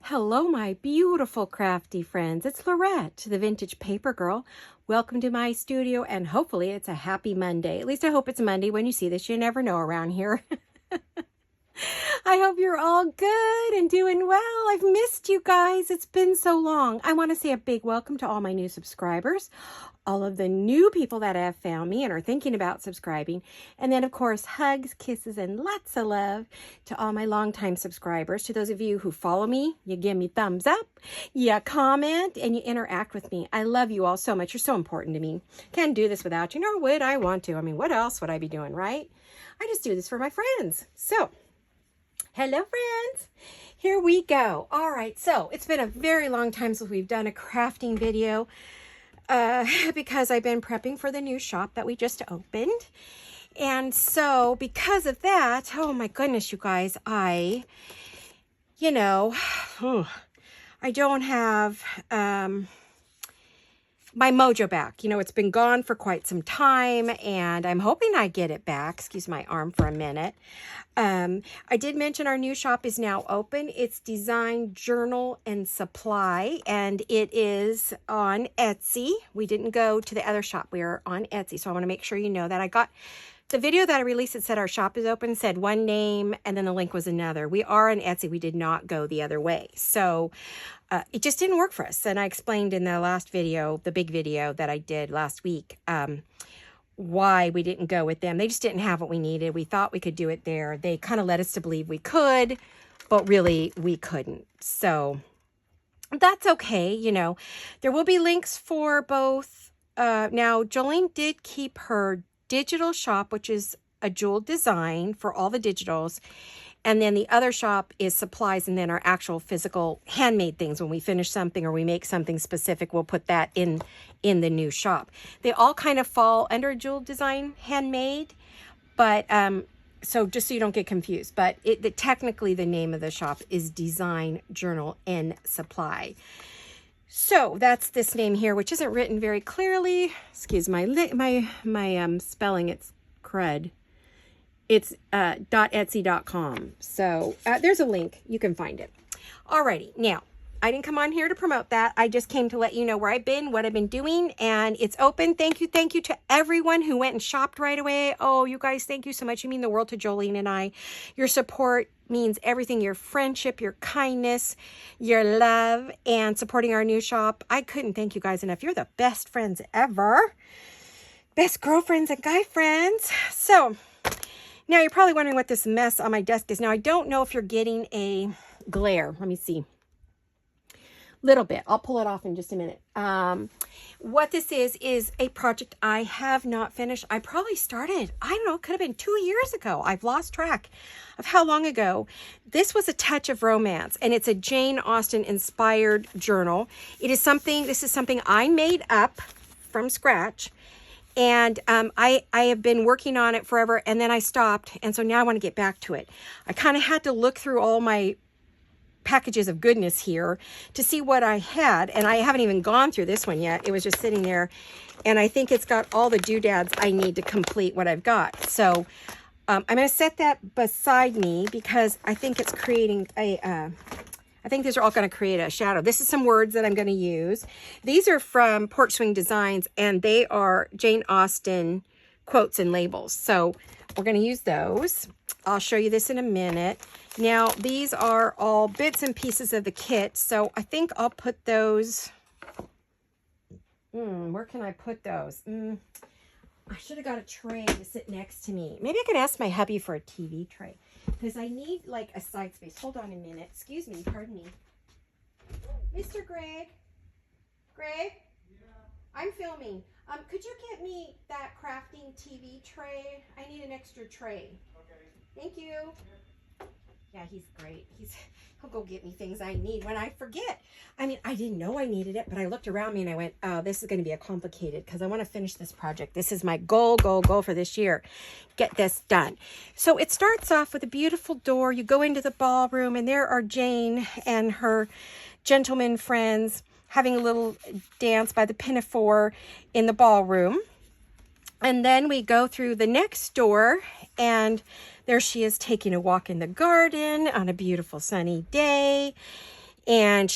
Hello, my beautiful crafty friends. It's Laurette, the Vintage Paper Girl. Welcome to my studio, and hopefully it's a happy Monday. At least I hope it's Monday when you see this. You never know around here. I hope you're all good and doing well. I've missed you guys. It's been so long. I want to say a big welcome to all my new subscribers, all of the new people that have found me and are thinking about subscribing. And then, of course, hugs, kisses, and lots of love to all my longtime subscribers. To those of you who follow me, you give me thumbs up, you comment, and you interact with me. I love you all so much. You're so important to me. Can't do this without you, nor would I want to. I mean, what else would I be doing, right? I just do this for my friends. So, hello, friends. Here we go. All right, so it's been a very long time since we've done a crafting video because I've been prepping for the new shop that we just opened. And so because of that, oh my goodness, you guys, I don't have my mojo back. It's been gone for quite some time, and I'm hoping I get it back. Excuse my arm for a minute. I did mention our new shop is now open. It's Design Journal and Supply, and it is on Etsy. We didn't go to the other shop. We are on Etsy, so I want to make sure you know that. I got the video that I released. It said our shop is open, said one name, and then the link was another. We are on Etsy. We did not go the other way. So it just didn't work for us. And I explained in the last video, the big video that I did last week, why we didn't go with them. They just didn't have what we needed. We thought we could do it there. They kind of led us to believe we could, but really we couldn't. So that's okay. There will be links for both. Now, Jolene did keep her digital shop, which is a jewel design for all the digitals. And then the other shop is supplies, and then our actual physical handmade things. When we finish something or we make something specific, we'll put that in the new shop. They all kind of fall under jewel design, handmade, but so just so you don't get confused. But technically the name of the shop is Design Journal and Supply. So that's this name here, which isn't written very clearly. Excuse my spelling. It's crud. It's .etsy.com. So there's a link. You can find it. Alrighty. Now, I didn't come on here to promote that. I just came to let you know where I've been, what I've been doing, and it's open. Thank you to everyone who went and shopped right away. Oh, you guys, thank you so much. You mean the world to Jolene and I. Your support means everything. Your friendship, your kindness, your love, and supporting our new shop. I couldn't thank you guys enough. You're the best friends ever. Best girlfriends and guy friends. So now you're probably wondering what this mess on my desk is. Now, I don't know if you're getting a glare. Let me see. Little bit. I'll pull it off in just a minute. What this is a project I have not finished. I probably started, I don't know, it could have been 2 years ago. I've lost track of how long ago. This was a touch of romance, and it's a Jane Austen inspired journal. This is something I made up from scratch. And I have been working on it forever, and then I stopped, and so now I want to get back to it. I kind of had to look through all my packages of goodness here to see what I had, and I haven't even gone through this one yet. It was just sitting there, and I think it's got all the doodads I need to complete what I've got. So I'm going to set that beside me because I think it's creating I think these are all going to create a shadow. This is some words that I'm going to use. These are from Porch Swing Designs, and they are Jane Austen quotes and labels. So we're going to use those. I'll show you this in a minute. Now, these are all bits and pieces of the kit. So I think I'll put those. Where can I put those? I should have got a tray to sit next to me. Maybe I could ask my hubby for a TV tray, because I need like a side space. Hold on a minute. Excuse me. Pardon me. Mr. Greg? Greg? Yeah. I'm filming. Could you get me that crafting TV tray? I need an extra tray. Okay. Thank you. Yeah, he's great. He'll go get me things I need when I forget. I mean, I didn't know I needed it, but I looked around me and I went, oh, this is going to be a complicated, because I want to finish this project. This is my goal for this year. Get this done. So it starts off with a beautiful door. You go into the ballroom, and there are Jane and her gentleman friends having a little dance by the pinafore in the ballroom. And then we go through the next door, and there she is taking a walk in the garden on a beautiful sunny day. And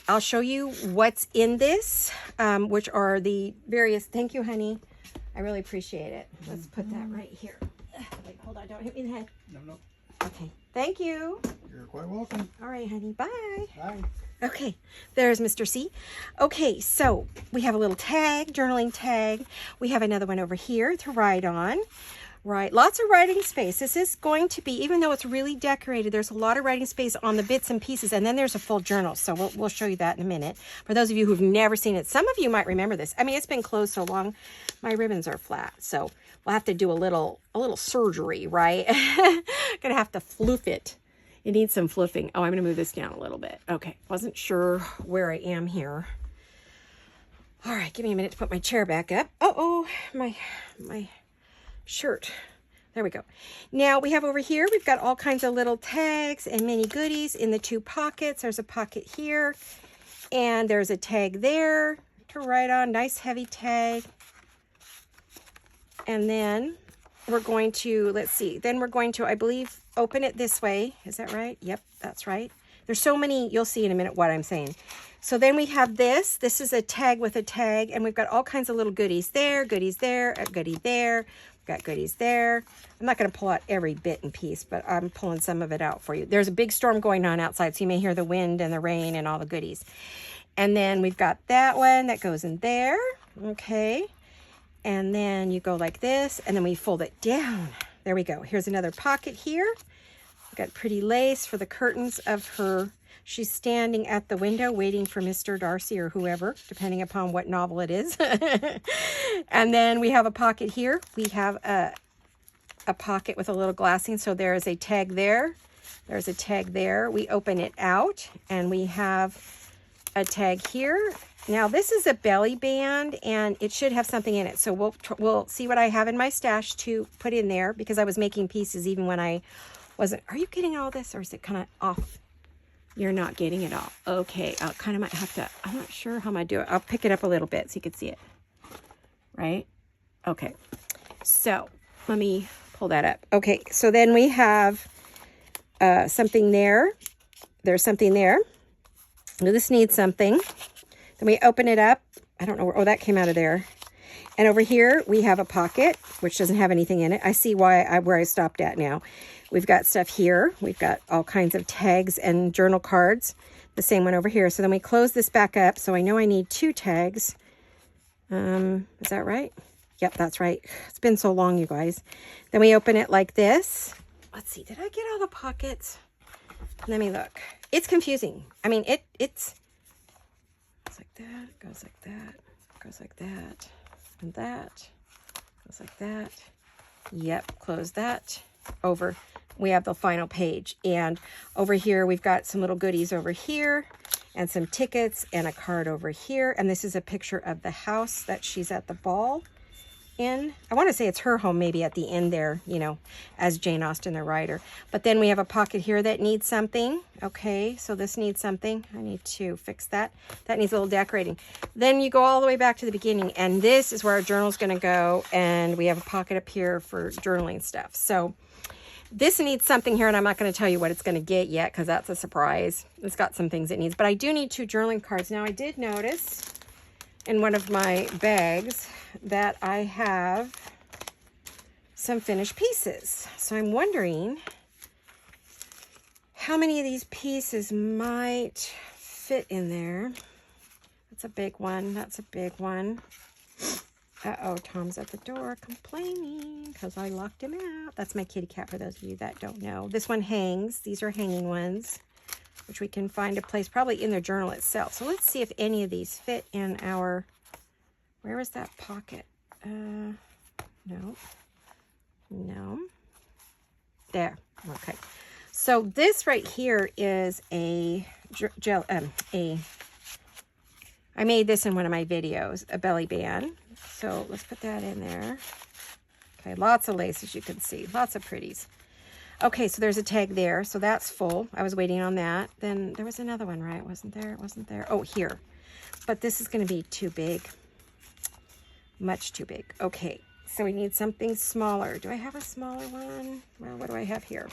I'll show you what's in this, which are the various, thank you, honey. I really appreciate it. Let's put that right here. Wait, hold on, don't hit me in the head. No. Okay, thank you. You're quite welcome. All right, honey, bye. Bye. Okay, there's Mr. C. Okay, so we have a little tag, journaling tag. We have another one over here to write on. Right, lots of writing space. This is going to be, even though it's really decorated, there's a lot of writing space on the bits and pieces, and then there's a full journal, so we'll show you that in a minute. For those of you who've never seen it, some of you might remember this. I mean, it's been closed so long, my ribbons are flat, so we'll have to do a little surgery, right? Gonna have to floof it. It needs some fluffing. Oh, I'm gonna move this down a little bit. Okay, wasn't sure where I am here. All right, give me a minute to put my chair back up. Oh, my shirt. There we go. Now we have over here, we've got all kinds of little tags and mini goodies in the 2 pockets. There's a pocket here, and there's a tag there to write on. Nice heavy tag. And then we're going to, let's see, then we're going to, I believe, open it this way. Is that right? Yep, that's right. There's so many, you'll see in a minute what I'm saying. So then we have this. This is a tag with a tag, and we've got all kinds of little goodies there, a goodie there. Got goodies there. I'm not going to pull out every bit and piece, but I'm pulling some of it out for you. There's a big storm going on outside, so you may hear the wind and the rain and all the goodies. And then we've got that one that goes in there. Okay. And then you go like this, and then we fold it down. There we go. Here's another pocket here. Got pretty lace for the curtains of her. She's standing at the window waiting for Mr. Darcy or whoever, depending upon what novel it is. And then we have a pocket here. We have a pocket with a little glassing. So there is a tag there. There's a tag there. We open it out, and we have a tag here. Now this is a belly band, and it should have something in it. So we'll see what I have in my stash to put in there, because I was making pieces even when I wasn't. Are you getting all this, or is it kind of off? You're not getting it all. Okay, I kind of might have to, I'm not sure how I'm going to do it. I'll pick it up a little bit so you can see it. Right? Okay. So let me pull that up. Okay, so then we have something there. There's something there. Now this needs something. Then we open it up. I don't know where, oh, that came out of there. And over here we have a pocket, which doesn't have anything in it. I see where I stopped at now. We've got stuff here. We've got all kinds of tags and journal cards. The same one over here. So then we close this back up. So I know I need 2 tags. Is that right? Yep, that's right. It's been so long, you guys. Then we open it like this. Let's see. Did I get all the pockets? Let me look. It's confusing. I mean, it's like that. Goes like that. Goes like that. And that. Goes like that. Yep, close that. Over. We have the final page, and over here we've got some little goodies over here and some tickets and a card over here, and this is a picture of the house that she's at the ball in. I want to say it's her home, maybe at the end there, you know, as Jane Austen the writer. But then we have a pocket here that needs something. Okay, so this needs something. I need to fix that. That needs a little decorating. Then you go all the way back to the beginning, and this is where our journal's going to go, and we have a pocket up here for journaling stuff. So this needs something here, and I'm not going to tell you what it's going to get yet, because that's a surprise. It's got some things it needs, but I do need 2 journaling cards. Now, I did notice in one of my bags that I have some finished pieces. So I'm wondering how many of these pieces might fit in there. That's a big one. That's a big one. Uh-oh, Tom's at the door complaining because I locked him out. That's my kitty cat, for those of you that don't know. This one hangs. These are hanging ones, which we can find a place probably in the journal itself. So let's see if any of these fit in our... Where is that pocket? No. No. There. Okay. So this right here is I made this in one of my videos, a belly band. So let's put that in there. Okay, lots of lace, as you can see. Lots of pretties. Okay, so there's a tag there. So that's full. I was waiting on that. Then there was another one, right? Wasn't there? It wasn't there. Oh, here. But this is going to be too big. Much too big. Okay, so we need something smaller. Do I have a smaller one? Well, what do I have here?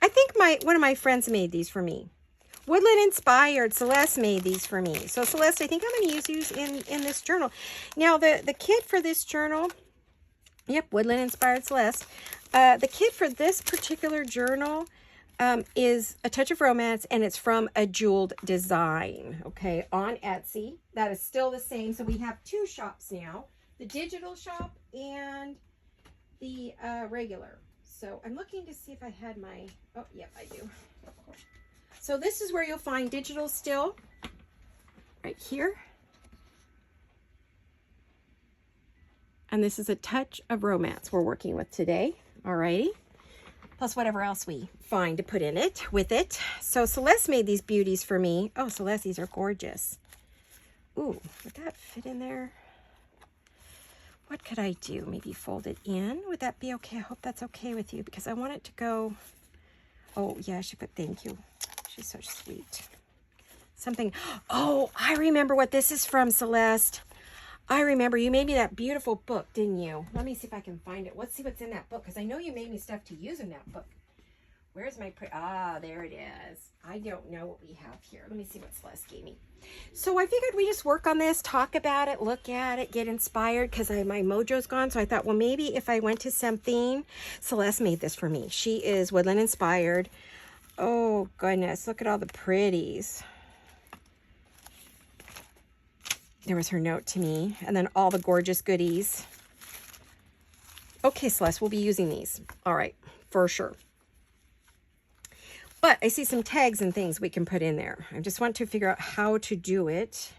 I think one of my friends made these for me. Woodland inspired. Celeste made these for me. So Celeste, I think I'm going to use these in this journal. Now the kit for this journal, yep, Woodland inspired Celeste. The kit for this particular journal is A Touch of Romance, and it's from A Jeweled Design, okay, on Etsy. That is still the same. So we have two shops now, the digital shop and the regular. So I'm looking to see if I had my, oh, yep, I do. So this is where you'll find digital still, right here. And this is A Touch of Romance we're working with today, alrighty. Plus whatever else we find to put in it, with it. So Celeste made these beauties for me. Oh, Celeste, these are gorgeous. Ooh, would that fit in there? What could I do? Maybe fold it in? Would that be okay? I hope that's okay with you, because I want it to go... Oh, yeah, I should put thank you. She's so sweet. Something... Oh, I remember what this is from, Celeste. I remember you made me that beautiful book, didn't you? Let me see if I can find it. Let's see what's in that book, because I know you made me stuff to use in that book. Where's my... Ah, there it is. I don't know what we have here. Let me see what Celeste gave me. So I figured we just work on this, talk about it, look at it, get inspired, because my mojo's gone. So I thought, well, maybe if I went to something... Celeste made this for me. She is Woodland inspired. Oh, goodness. Look at all the pretties. There was her note to me. And then all the gorgeous goodies. Okay, Celeste, we'll be using these. All right, for sure. But I see some tags and things we can put in there. I just want to figure out how to do it.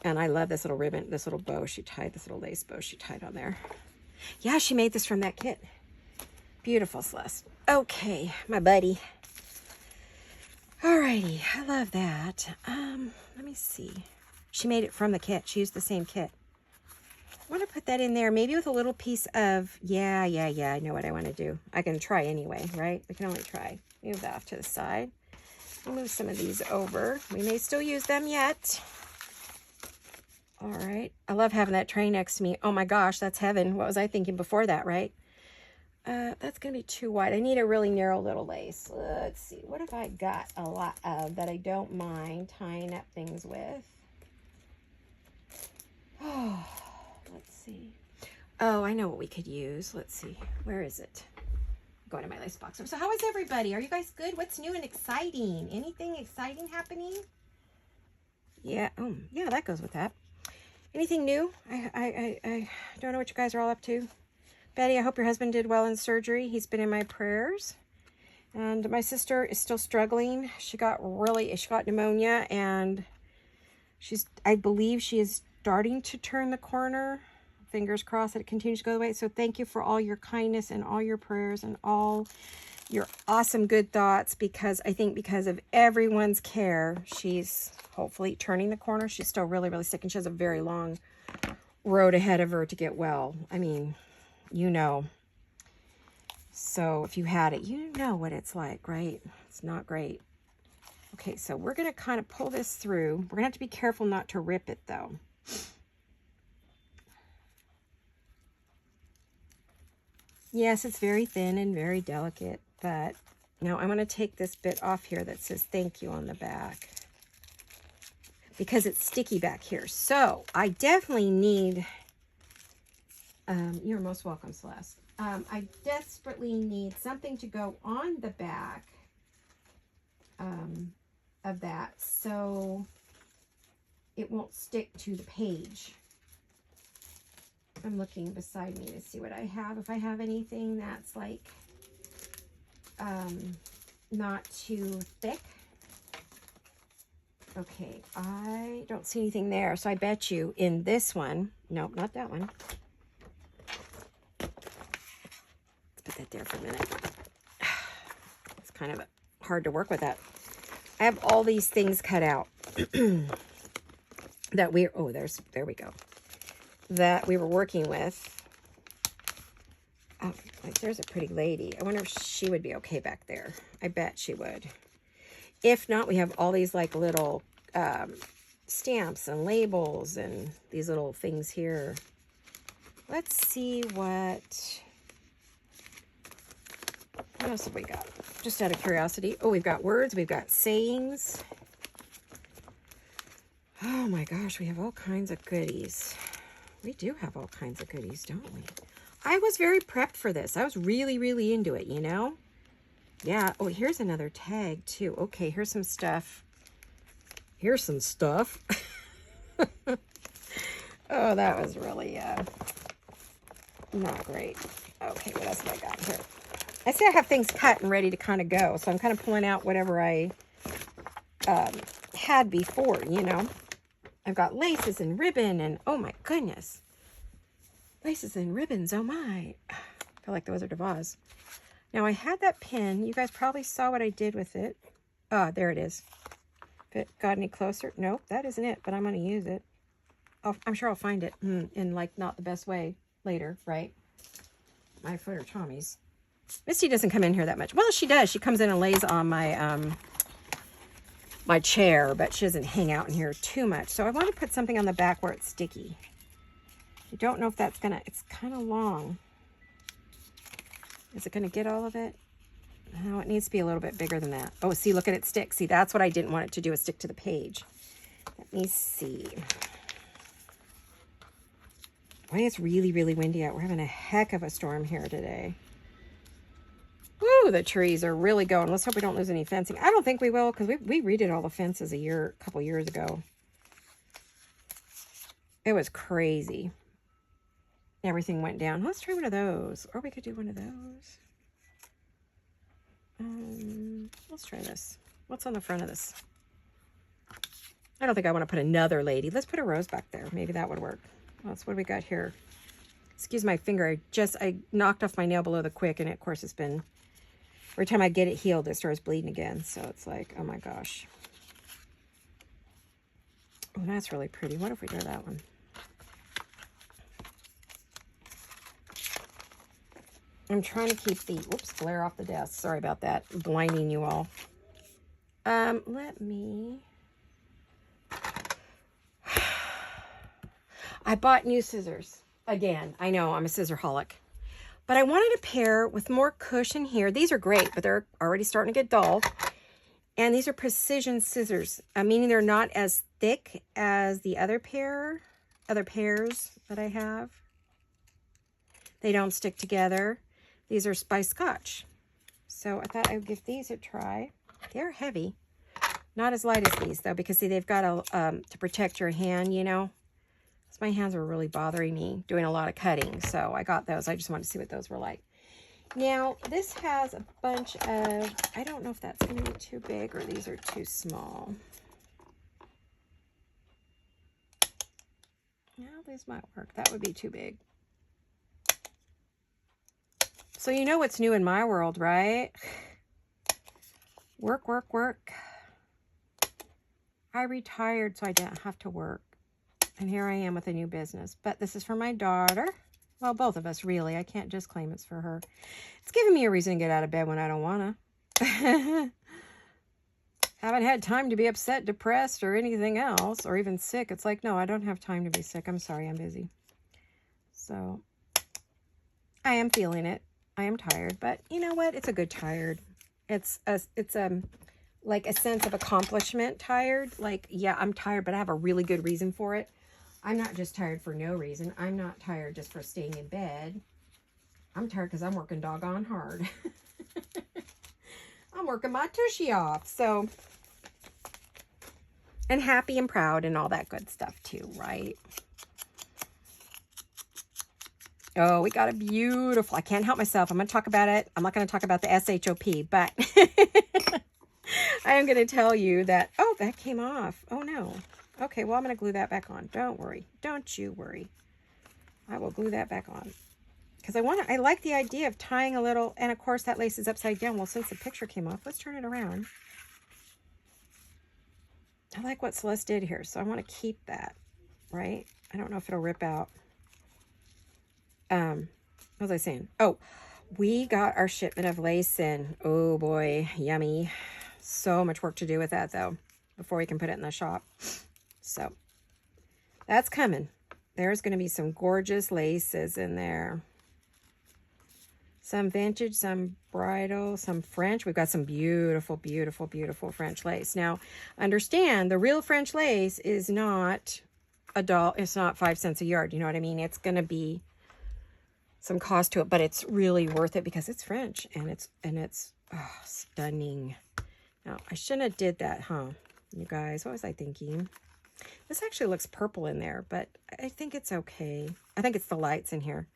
And I love this little ribbon, this little bow she tied, this little lace bow she tied on there. Yeah, she made this from that kit. Beautiful, Celeste. Okay, my buddy. Alrighty, I love that. Let me see. She made it from the kit. She used the same kit. I want to put that in there, maybe with a little piece of, yeah, I know what I want to do. I can try anyway, right? We can only try. Move that off to the side. I'll move some of these over. We may still use them yet. All right. I love having that tray next to me. Oh my gosh, that's heaven. What was I thinking before that, right? That's going to be too wide. I need a really narrow little lace. Let's see. What have I got a lot of that I don't mind tying up things with? Oh, let's see. Oh, I know what we could use. Let's see. Where is it? Going to my lace box. So how is everybody? Are you guys good? What's new and exciting? Anything exciting happening? Yeah. Oh, yeah, that goes with that. Anything new? I don't know what you guys are all up to. Betty, I hope your husband did well in surgery. He's been in my prayers. And my sister is still struggling. She got pneumonia, and I believe she is starting to turn the corner. Fingers crossed that it continues to go away. So thank you for all your kindness and all your prayers and all your awesome good thoughts, because I think because of everyone's care, she's hopefully turning the corner. She's still really, really sick, and she has a very long road ahead of her to get well. I mean, you know. So if you had it, you know what it's like, right? It's not great. Okay, so we're going to kind of pull this through. We're going to have to be careful not to rip it, though. Yes, it's very thin and very delicate, but now I'm going to take this bit off here that says thank you on the back, because it's sticky back here. So I definitely need, you're most welcome, Celeste. I desperately need something to go on the back of that so it won't stick to the page. I'm looking beside me to see what I have. If I have anything that's like not too thick. Okay, I don't see anything there. So I bet you in this one, nope, not that one. Let's put that there for a minute. It's kind of hard to work with that. I have all these things cut out that there we go. That we were working with. Oh, like there's a pretty lady. I wonder if she would be okay back there. I bet she would. If not, we have all these like little stamps and labels and these little things here. Let's see what else have we got. just out of curiosity. Oh, we've got words. We've got sayings. Oh my gosh, we have all kinds of goodies. We do have all kinds of goodies, don't we? I was very prepped for this. I was really, really into it, you know? Yeah. Oh, here's another tag, too. Okay, here's some stuff. Here's some stuff. Oh, that was really not great. Okay, what else have I got here? I see I have things cut and ready to kind of go, so I'm kind of pulling out whatever I had before, you know. I've got laces and ribbon, and oh my goodness. Laces and ribbons, oh my. I feel like the Wizard of Oz. Now, I had that pin. You guys probably saw what I did with it. Ah, there it is. If it got any closer. Nope, that isn't it, but I'm going to use it. I'm sure I'll find it in, like, not the best way later, right? My foot or Tommy's. Misty doesn't come in here that much. Well, she does. She comes in and lays on my my chair, but she doesn't hang out in here too much. So I want to put something on the back where it's sticky. I don't know if that's going to... It's kind of long. Is it going to get all of it? No, it needs to be a little bit bigger than that. Oh, see, look at it stick. See, that's what I didn't want it to do, is stick to the page. Let me see. Boy, it's really, really windy out. We're having a heck of a storm here today. Woo, the trees are really going. Let's hope we don't lose any fencing. I don't think we will, because we redid all the fences a couple years ago. It was crazy. Everything went down. Let's try one of those. Or we could do one of those. Let's try this. What's on the front of this? I don't think I want to put another lady. Let's put a rose back there. Maybe that would work. That's what we got here. Excuse my finger. I knocked off my nail below the quick, and of course it's been... Every time I get it healed, it starts bleeding again. So it's like, oh my gosh. Oh, that's really pretty. What if we do that one? I'm trying to keep the, whoops, glare off the desk. Sorry about that. I'm blinding you all. Let me... I bought new scissors. Again, I know I'm a scissorholic. But I wanted a pair with more cushion here. These are great, but they're already starting to get dull. And these are precision scissors, meaning they're not as thick as the other pairs that I have. They don't stick together. These are by Scotch. So I thought I would give these a try. They're heavy. Not as light as these, though, because, see, they've got to protect your hand, you know. So my hands were really bothering me doing a lot of cutting. So I got those. I just wanted to see what those were like. Now, this has a bunch of... I don't know if that's going to be too big or these are too small. Yeah, these might work. That would be too big. So you know what's new in my world, right? Work, work, work. I retired so I didn't have to work. And here I am with a new business. But this is for my daughter. Well, both of us, really. I can't just claim it's for her. It's giving me a reason to get out of bed when I don't want to. Haven't had time to be upset, depressed, or anything else, or even sick. It's like, no, I don't have time to be sick. I'm sorry, I'm busy. So, I am feeling it. I am tired, but you know what? It's a good tired. It's like a sense of accomplishment tired. Like, yeah, I'm tired, but I have a really good reason for it. I'm not just tired for no reason. I'm not tired just for staying in bed. I'm tired because I'm working doggone hard. I'm working my tushy off. So, and happy and proud and all that good stuff too, right? Oh, we got a beautiful, I can't help myself. I'm going to talk about it. I'm not going to talk about the SHOP, but I am going to tell you that, oh, that came off. Oh, no. Okay, well, I'm going to glue that back on. Don't worry. Don't you worry. I will glue that back on. Because I like the idea of tying a little, and of course that lace is upside down. Well, since the picture came off, let's turn it around. I like what Celeste did here, so I want to keep that, right? I don't know if it'll rip out. What was I saying? Oh, we got our shipment of lace in. Oh boy, yummy. So much work to do with that though, before we can put it in the shop. So that's coming. There's going to be some gorgeous laces in there. Some vintage, some bridal, some French. We've got some beautiful, beautiful, beautiful French lace. Now, understand, the real French lace is not it's not 5 cents a yard. You know what I mean? It's going to be some cost to it, but it's really worth it because it's French and it's stunning. Now, I shouldn't have did that, huh? You guys, what was I thinking? This actually looks purple in there, but I think it's okay. I think it's the lights in here.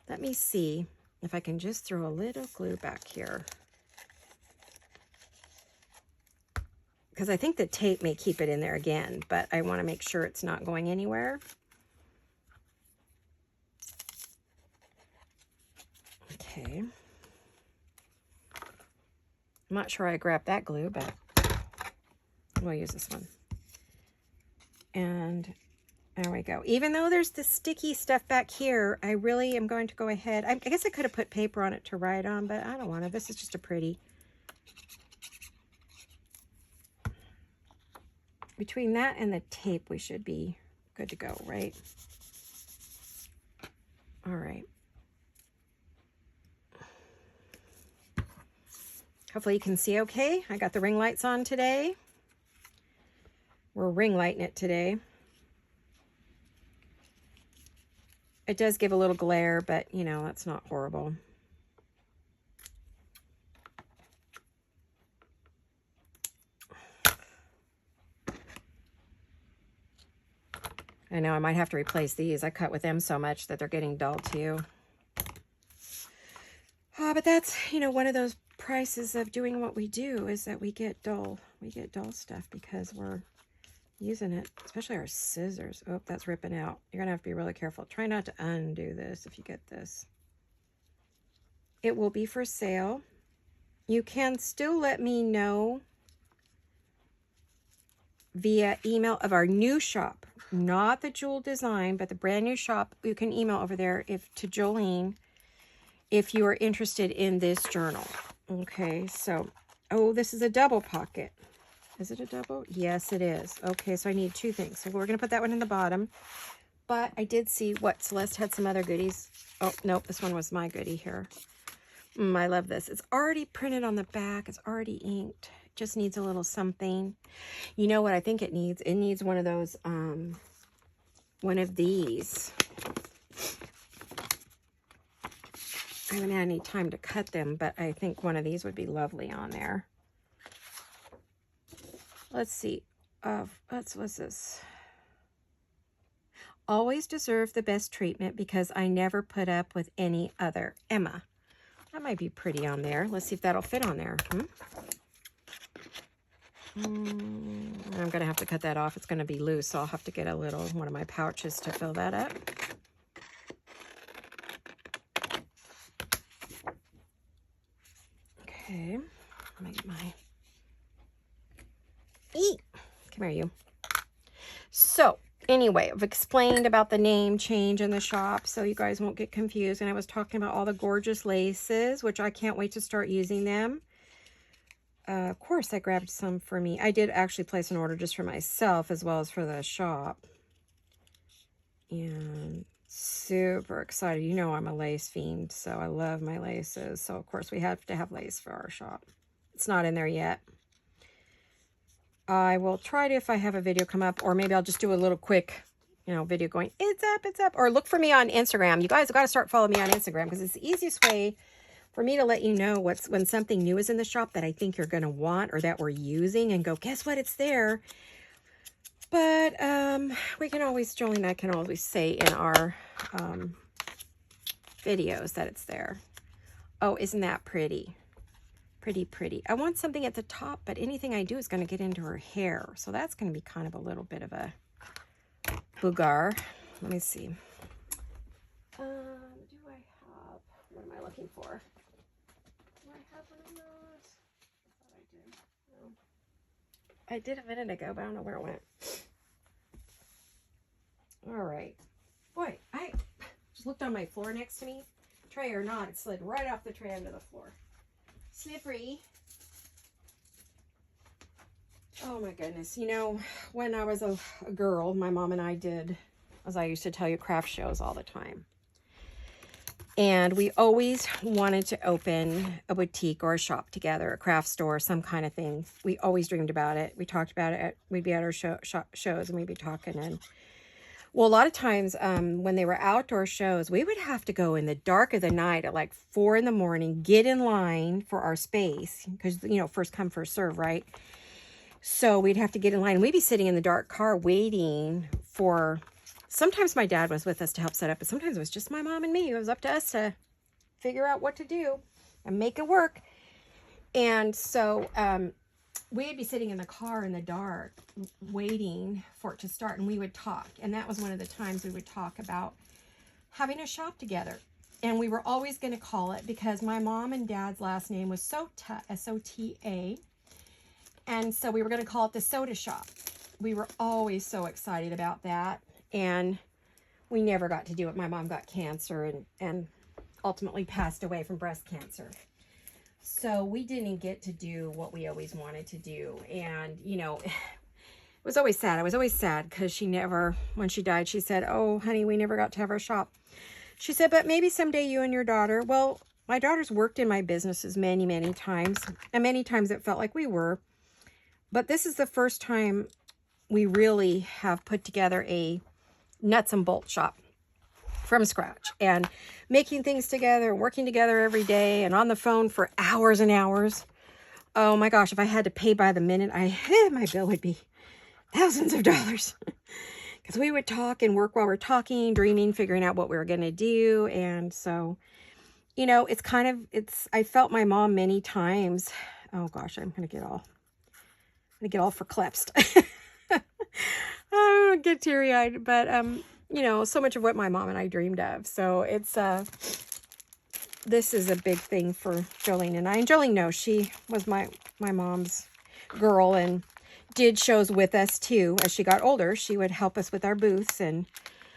Let me see if I can just throw a little glue back here. Because I think the tape may keep it in there again, but I want to make sure it's not going anywhere. Okay. I'm not sure I grabbed that glue, but we'll use this one. And there we go. Even though there's the sticky stuff back here, I really am going to go ahead. I guess I could have put paper on it to write on, but I don't want to. This is just a pretty. Between that and the tape, we should be good to go, right? All right. Hopefully you can see okay. I got the ring lights on today. We're ring lighting it today. It does give a little glare, but you know, that's not horrible. I know I might have to replace these. I cut with them so much that they're getting dull too. But that's, you know, one of those prices of doing what we do is that we get dull. We get dull stuff because we're using it, especially our scissors. Oh, that's ripping out. You're going to have to be really careful. Try not to undo this if you get this. It will be for sale. You can still let me know via email of our new shop, not the jewel design, but the brand new shop. You can email over there to Jolene if you are interested in this journal. Okay, so, oh, this is a double pocket. Is it a double? Yes, it is. Okay, so I need two things. So we're going to put that one in the bottom. But I did see what Celeste had some other goodies. Oh, nope, this one was my goodie here. I love this. It's already printed on the back. It's already inked. It just needs a little something. You know what I think it needs? It needs one of those, one of these. I haven't had any time to cut them, but I think one of these would be lovely on there. Let's see. What's this? Always deserve the best treatment because I never put up with any other. Emma. That might be pretty on there. Let's see if that'll fit on there. I'm going to have to cut that off. It's going to be loose, so I'll have to get one of my pouches to fill that up. Okay. Make my... Eat! Come here, you. So, anyway, I've explained about the name change in the shop so you guys won't get confused. And I was talking about all the gorgeous laces, which I can't wait to start using them. Of course, I grabbed some for me. I did actually place an order just for myself as well as for the shop. And super excited. You know I'm a lace fiend, so I love my laces. So, of course, we have to have lace for our shop. It's not in there yet. I will try to, if I have a video come up, or maybe I'll just do a little quick, you know, video going, it's up, or look for me on Instagram. You guys have got to start following me on Instagram because it's the easiest way for me to let you know when something new is in the shop that I think you're going to want or that we're using and go, guess what, it's there. But we can always, Jolie and I can always say in our videos that it's there. Oh, isn't that pretty? Pretty. I want something at the top, but anything I do is going to get into her hair. So that's going to be kind of a little bit of a bougar. Let me see. Do I have, what am I looking for? Do I have one of those? I thought I did. No. I did a minute ago, but I don't know where it went. All right. Boy, I just looked on my floor next to me. Tray or not, it slid right off the tray onto the floor. Slippery. Oh my goodness. You know, when I was a girl, my mom and I did, as I used to tell you, craft shows all the time. And we always wanted to open a boutique or a shop together, a craft store, some kind of thing. We always dreamed about it. We talked about it. We'd be at our shows and we'd be talking. And well, a lot of times when they were outdoor shows, we would have to go in the dark of the night at like 4 in the morning, get in line for our space because, you know, first come, first serve, right? So we'd have to get in line. We'd be sitting in the dark car waiting for... Sometimes my dad was with us to help set up, but sometimes it was just my mom and me. It was up to us to figure out what to do and make it work. And so we'd be sitting in the car in the dark waiting for it to start, and we would talk. And that was one of the times we would talk about having a shop together. And we were always going to call it, because my mom and dad's last name was Sota, S-O-T-A. And so we were going to call it the Soda Shop. We were always so excited about that. And we never got to do it. My mom got cancer and ultimately passed away from breast cancer. So we didn't get to do what we always wanted to do. And, you know, it was always sad. I was always sad because she never, when she died, she said, "Oh, honey, we never got to have our shop." She said, "But maybe someday you and your daughter." Well, my daughter's worked in my businesses many, many times. And many times it felt like we were. But this is the first time we really have put together a nuts and bolt shop from scratch, and making things together, working together every day, and on the phone for hours and hours. Oh my gosh, if I had to pay by the minute, my bill would be thousands of dollars. Because we would talk and work while we're talking, dreaming, figuring out what we were going to do. And so, you know, I felt my mom many times. Oh gosh, I'm going to get all verklepst. I don't get teary-eyed, but, you know, so much of what my mom and I dreamed of. So it's, this is a big thing for Jolene and I. And Jolene knows she was my mom's girl and did shows with us too. As she got older, she would help us with our booths, and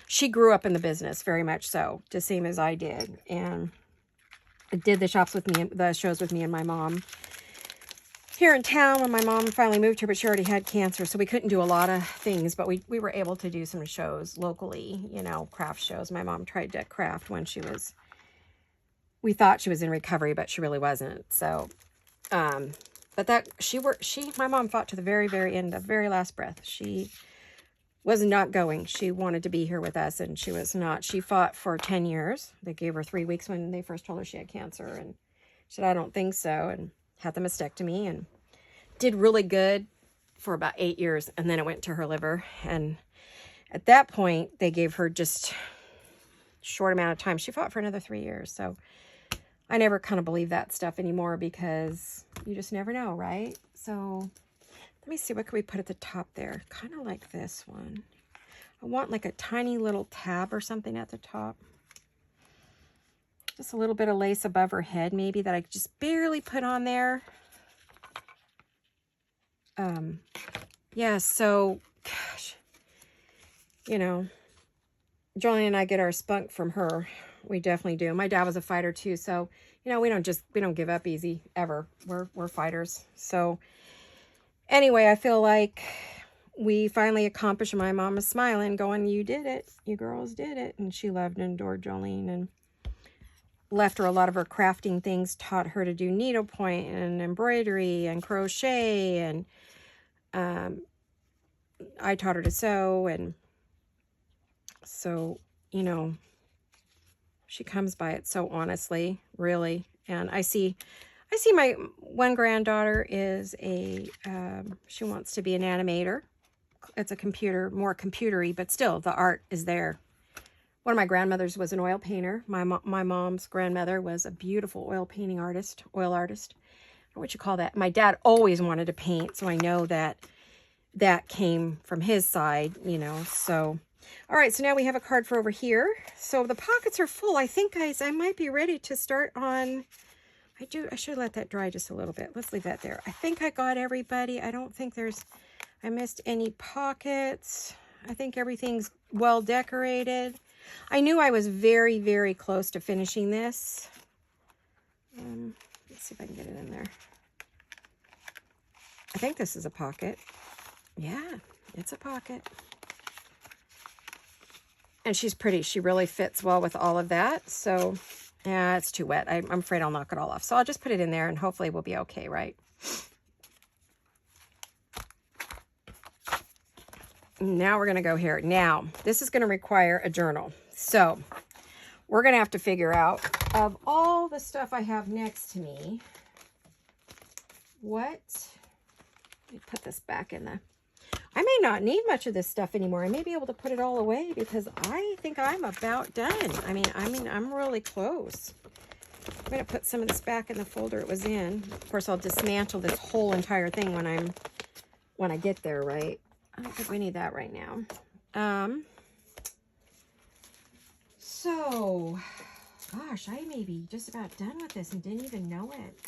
she grew up in the business very much so, the same as I did. And did the shows with me and my mom here in town when my mom finally moved here, but she already had cancer, so we couldn't do a lot of things, but we were able to do some shows locally, you know, craft shows. My mom tried to craft when we thought she was in recovery, but she really wasn't. So, but my mom fought to the very, very end, the very last breath. She was not going. She wanted to be here with us, and she was not. She fought for 10 years. They gave her 3 weeks when they first told her she had cancer, and she said, "I don't think so," and had the mastectomy and did really good for about 8 years. And then it went to her liver. And at that point, they gave her just short amount of time. She fought for another 3 years. So I never kind of believe that stuff anymore, because you just never know, right? So let me see, what can we put at the top there? Kind of like this one. I want like a tiny little tab or something at the top. Just a little bit of lace above her head, maybe, that I could just barely put on there. Yeah, so, gosh, you know, Jolene and I get our spunk from her. We definitely do. My dad was a fighter too, so, you know, we don't give up easy, ever. We're fighters. So, anyway, I feel like we finally accomplished. My mom was smiling, going, "You did it. You girls did it." And she loved and adored Jolene, and left her a lot of her crafting things, taught her to do needlepoint and embroidery and crochet, and I taught her to sew. And so, you know, she comes by it so honestly, really. And I see my one granddaughter is she wants to be an animator. It's more computery, but still the art is there. One of my grandmothers was an oil painter. My mom's grandmother was a beautiful oil artist. I don't know what you call that. My dad always wanted to paint, so I know that came from his side, you know. So, all right, so now we have a card for over here. So the pockets are full. I think, guys, I might be ready to start on... I should let that dry just a little bit. Let's leave that there. I think I got everybody. I don't think I missed any pockets. I think everything's well decorated. I knew I was very, very close to finishing this. Let's see if I can get it in there. I think this is a pocket. Yeah, it's a pocket. And she's pretty. She really fits well with all of that. So Yeah, it's too wet. I'm afraid I'll knock it all off. So I'll just put it in there and hopefully we'll be okay, right? Now we're going to go here. Now, this is going to require a journal. So we're going to have to figure out, of all the stuff I have next to me, let me put this back in the... I may not need much of this stuff anymore. I may be able to put it all away because I think I'm about done. I mean, I'm really close. I'm going to put some of this back in the folder it was in. Of course, I'll dismantle this whole entire thing when I get there, right? I don't think we need that right now. So, gosh, I may be just about done with this and didn't even know it.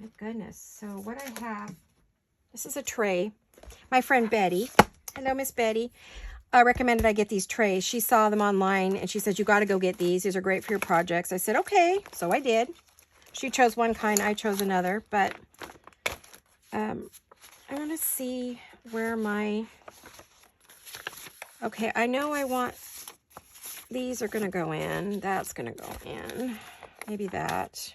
My goodness. So what I have, this is a tray. My friend Betty, hello Miss Betty, recommended I get these trays. She saw them online and she said, you got to go get these. These are great for your projects. I said, okay. So I did. She chose one kind, I chose another, but I want to see where my, okay, I know I want, these are going to go in. That's going to go in. Maybe that.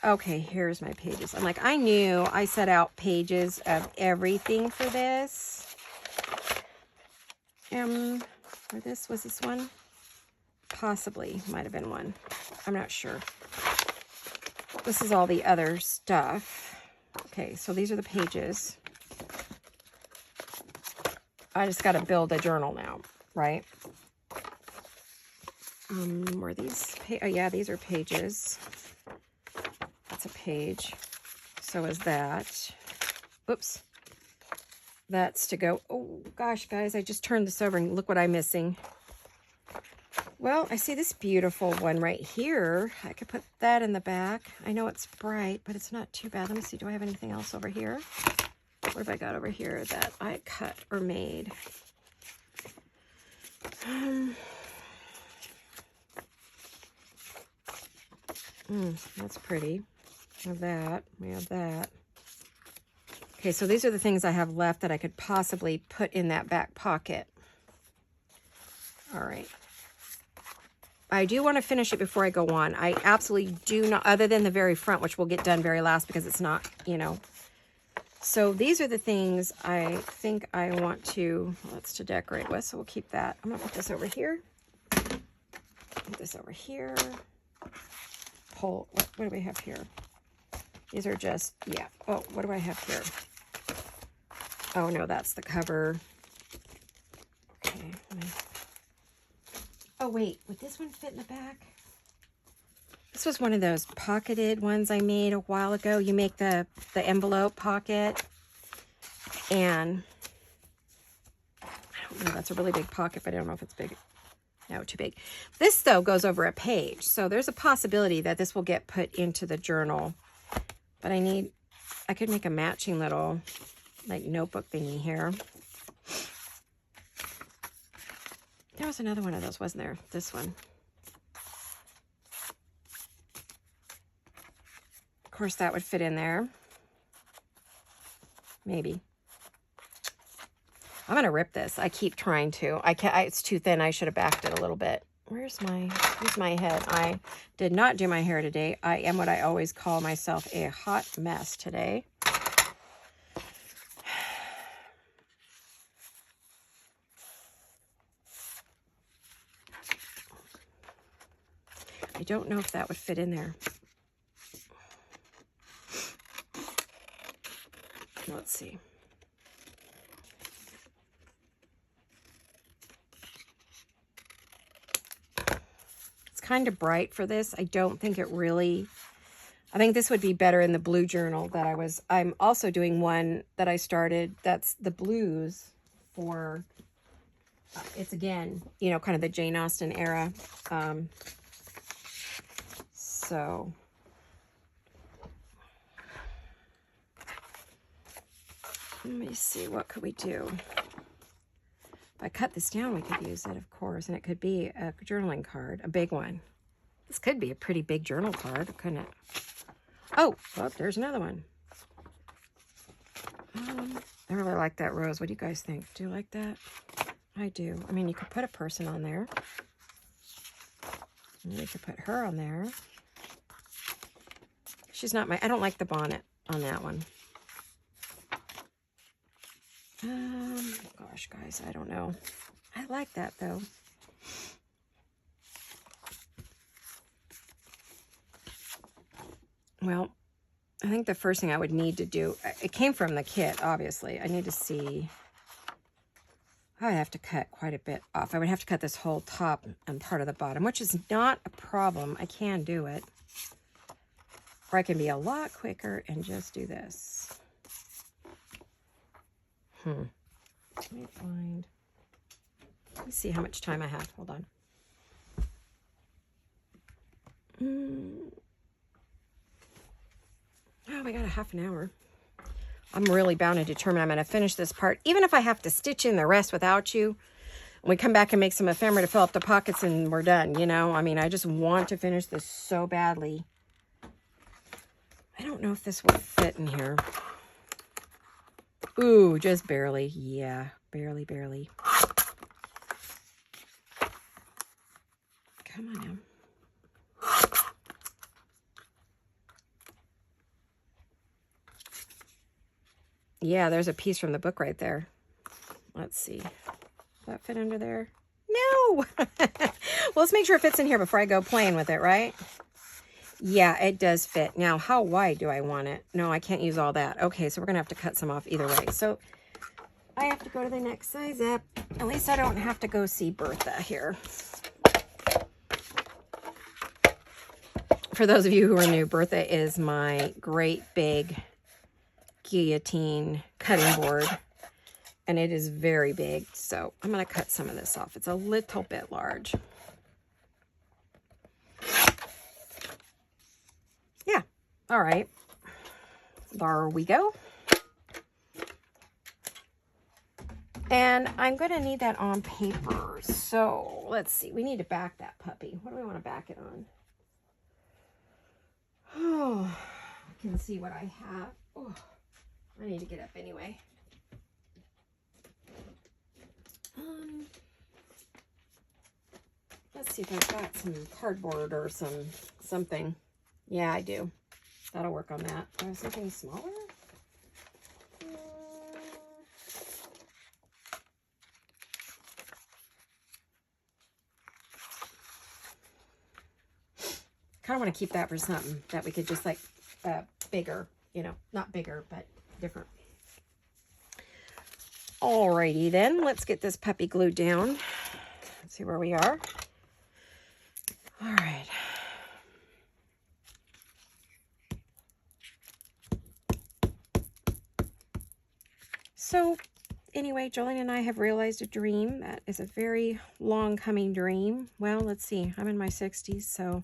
Okay, here's my pages. I'm like, I knew I set out pages of everything for this. Or this, was this one? Possibly, might have been one. I'm not sure. This is all the other stuff. Okay, so these are the pages. I just got to build a journal now, right? Were these, oh yeah, these are pages. That's a page. So is that. Oops. That's to go. Oh, gosh, guys, I just turned this over and look what I'm missing. Well, I see this beautiful one right here. I could put that in the back. I know it's bright, but it's not too bad. Let me see. Do I have anything else over here? What have I got over here that I cut or made? That's pretty. We have that. We have that. Okay, so these are the things I have left that I could possibly put in that back pocket. All right. I do want to finish it before I go on. I absolutely do not, other than the very front, which will get done very last because it's not, you know. So these are the things I think I want to, well, that's to decorate with, so we'll keep that. I'm going to put this over here. Put this over here. What do we have here? These are just, yeah. Oh, what do I have here? Oh, no, that's the cover. Okay. Oh, wait. Would this one fit in the back? This was one of those pocketed ones I made a while ago. You make the envelope pocket. And I don't know. That's a really big pocket, but I don't know if it's big. No, too big. This, though, goes over a page. So there's a possibility that this will get put into the journal. But I could make a matching little, like, notebook thingy here. There was another one of those, wasn't there? This one. Of course, that would fit in there. Maybe. I'm going to rip this. I keep trying to. I can't. It's too thin. I should have backed it a little bit. Where's my head? I did not do my hair today. I am what I always call myself, a hot mess today. I don't know if that would fit in there. Let's see. Kind of bright for this. I don't think it really, I think this would be better in the blue journal that I'm also doing one that I started that's the blues for, it's again, you know, kind of the Jane Austen era. So let me see, what could we do? If I cut this down, we could use it, of course, and it could be a journaling card, a big one. This could be a pretty big journal card, couldn't it? Oh, well, there's another one. I really like that rose. What do you guys think? Do you like that? I do. I mean, you could put a person on there. And we could put her on there. She's not I don't like the bonnet on that one. Gosh, guys, I don't know. I like that, though. Well, I think the first thing I would need to do, it came from the kit, obviously. I need to see, I have to cut quite a bit off. I would have to cut this whole top and part of the bottom, which is not a problem. I can do it. Or I can be a lot quicker and just do this. Let me find, let me see how much time I have. Hold on. Oh, we got a half an hour. I'm really bound and determined I'm going to finish this part, even if I have to stitch in the rest without you. We come back and make some ephemera to fill up the pockets and we're done, you know? I mean, I just want to finish this so badly. I don't know if this will fit in here. Ooh, just barely. Yeah, barely, barely. Come on now. Yeah, there's a piece from the book right there. Let's see. Does that fit under there? No! Well, let's make sure it fits in here before I go playing with it, right? Yeah, it does fit. Now, how wide do I want it? No, I can't use all that. Okay, so we're going to have to cut some off either way. So I have to go to the next size up. At least I don't have to go see Bertha here. For those of you who are new, Bertha is my great big guillotine cutting board. And it is very big. So I'm going to cut some of this off. It's a little bit large. Yeah. All right. There we go. And I'm going to need that on paper. So let's see. We need to back that puppy. What do we want to back it on? Oh, I can see what I have. Oh, I need to get up anyway. Let's see if I've got some cardboard or something. Yeah, I do. That'll work on that. Do I have something smaller? Kind of want to keep that for something that we could just like bigger, you know, not bigger, but different. Alrighty then, let's get this puppy glued down. Let's see where we are. All right. So anyway, Jolene and I have realized a dream that is a very long coming dream. Well, let's see. I'm in my 60s, so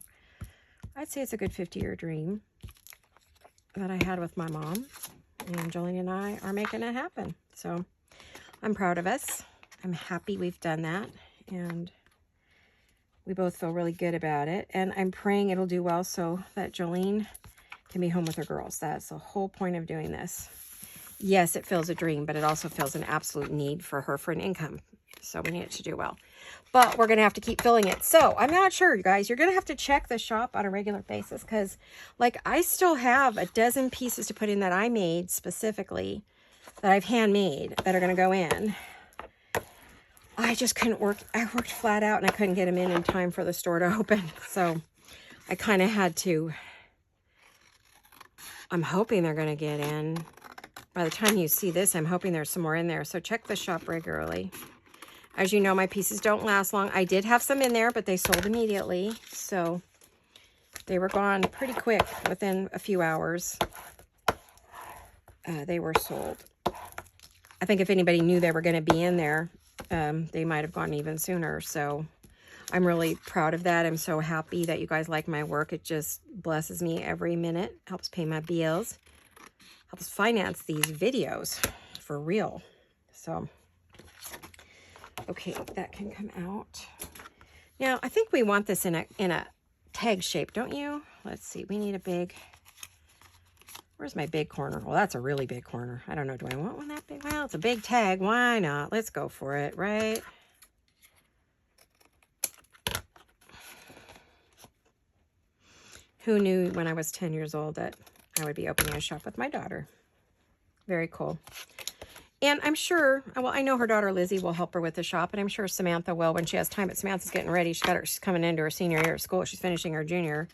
I'd say it's a good 50-year dream that I had with my mom. And Jolene and I are making it happen. So I'm proud of us. I'm happy we've done that. And we both feel really good about it. And I'm praying it'll do well so that Jolene can be home with her girls. That's the whole point of doing this. Yes, it fills a dream, but it also fills an absolute need for her for an income. So we need it to do well. But we're going to have to keep filling it. So I'm not sure, you guys. You're going to have to check the shop on a regular basis because, like, I still have a dozen pieces to put in that I made specifically that I've handmade that are going to go in. I just couldn't work. I worked flat out and I couldn't get them in time for the store to open. So I kind of had to. I'm hoping they're going to get in. By the time you see this, I'm hoping there's some more in there. So check the shop regularly. As you know, my pieces don't last long. I did have some in there, but they sold immediately. So they were gone pretty quick. Within a few hours, they were sold. I think if anybody knew they were going to be in there, they might have gone even sooner. So I'm really proud of that. I'm so happy that you guys like my work. It just blesses me every minute. Helps pay my bills. Helps finance these videos for real. So, okay, that can come out. Now, I think we want this in a tag shape, don't you? Let's see. We need a big... Where's my big corner? Well, that's a really big corner. I don't know. Do I want one that big? Well, it's a big tag. Why not? Let's go for it, right? Who knew when I was 10 years old that I would be opening a shop with my daughter? Very cool. And I'm sure, well, I know her daughter Lizzie will help her with the shop, and I'm sure Samantha will when she has time. But Samantha's getting ready. She's coming into her senior year of school. She's finishing her junior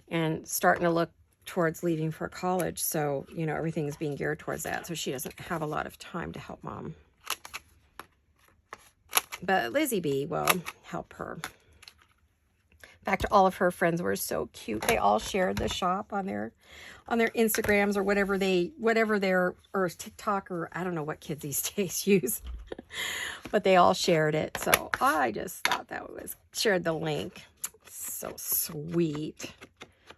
and starting to look towards leaving for college. So, you know, everything's being geared towards that. So she doesn't have a lot of time to help Mom. But Lizzie B will help her. In fact, all of her friends were so cute. They all shared the shop on their Instagrams or whatever their, or TikTok, or I don't know what kids these days use. But they all shared it. So I just thought that shared the link. So sweet.